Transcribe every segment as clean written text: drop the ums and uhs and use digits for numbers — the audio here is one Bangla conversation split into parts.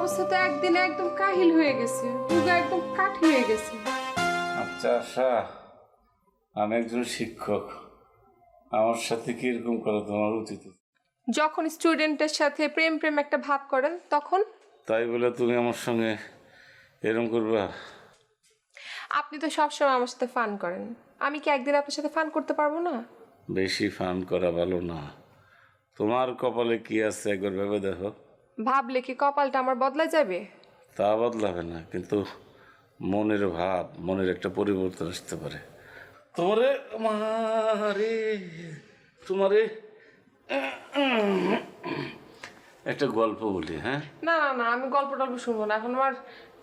অবস্থা তো একদিনে একদম কাহিল হয়ে গেছে, পুরো একদম কাঠি হয়ে গেছে। আচ্ছা আশা, আমি একজন শিক্ষক, আমার সাথে কিরকম করা তোমার উচিত? যখন স্টুডেন্টের সাথে প্রেম প্রেম একটা ভাব করেন তখন? তাই বলে তুমি আমার সঙ্গে এরকম করবা? আপনি তো সবসময় আমার সাথে ফান করেন, আমি কি একদিন আপনার সাথে ফান করতে পারবো না? বেশি ফান করা ভালো না। তোমার কপালে কি আছে একবার ভেবে দেখো। ভাবলে কি কপালটা আমার বদলা যাবে? তা বদলাবে না, কিন্তু মনের ভাব, মনের একটা পরিবর্তন আসতে পারে। তোমারে তোমারে একটা গল্প বলি। হ্যাঁ, না না না, আমি গল্প টল্প শুনবো না, এখন আমার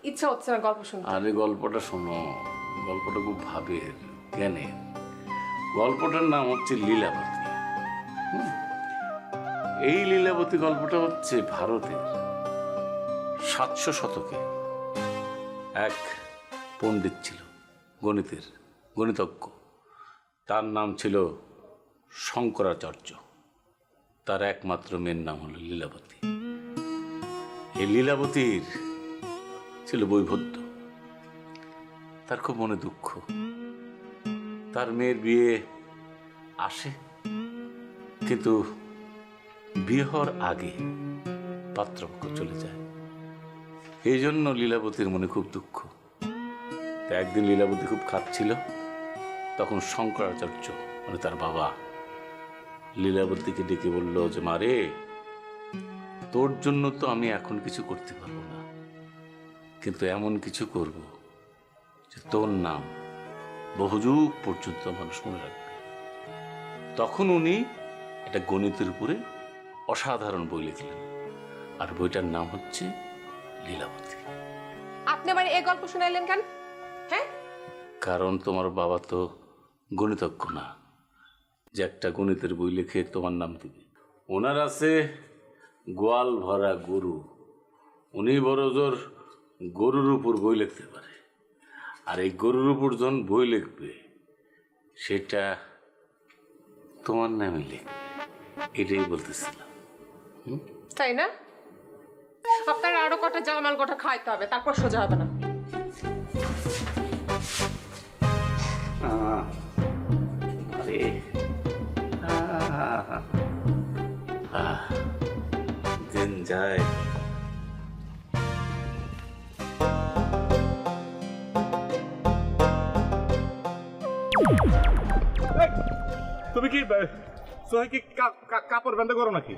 ইচ্ছা হচ্ছে না গল্প শুনতে। আরে গল্পটা শোনো, গল্পটা খুব ভাবের, জ্ঞানের। গল্পটার নাম হচ্ছে লীলাবতী। এই লীলাবতী গল্পটা হচ্ছে ভারতের 700 শতকে এক পণ্ডিত ছিল, গণিতজ্ঞ। তার নাম ছিল শঙ্করাচার্য। তার একমাত্র মেয়ের নাম হলো লীলাবতী। এই লীলাবতীর ছিল বৈভদ্য। তার খুব মনে দুঃখ। তার মেয়ের বিয়ে আসে, কিন্তু বিয়ে হওয়ার আগে পাত্রপক্ষ চলে যায়। এই জন্য লীলাবতীর মনে খুব দুঃখ। একদিন লীলাবতী খুব খাচ্ছিল, তখন শঙ্করাচার্য মানে তার বাবা লীলাবতীকে ডেকে বলল যে, মারে, তোর জন্য তো আমি এখন কিছু করতে পারবো না, কিন্তু এমন কিছু করব যে তোর নাম বহুযুগ পর্যন্ত মানুষ মনে রাখবে। তখন উনি একটা গণিতের উপরে অসাধারণ বই লিখলেন, আর বইটার নাম হচ্ছে লীলাবতী। আপনি আমার এই গল্প শোনাইলেন কেন? হ্যাঁ, কারণ তোমার বাবা তো গণিতজ্ঞ না যে একটা গণিতের বই লিখে তোমার নাম দিবে। ওনার আছে গোয়াল ভরা গরু, উনি বড় জোর গরুর উপর বই লিখতে পারে। আর এই গরুর উপর যখন বই লিখবে, সেটা তোমার নামে লিখবে, এটাই বলতেছিলাম। তাই না? আপনার আরো কটা জামাল কটা খাইতে হবে, তারপর সোজা হবে না। আরে দিন যায়। তুমি কি সোহাই কি কাপড় বান্ধা করো নাকি?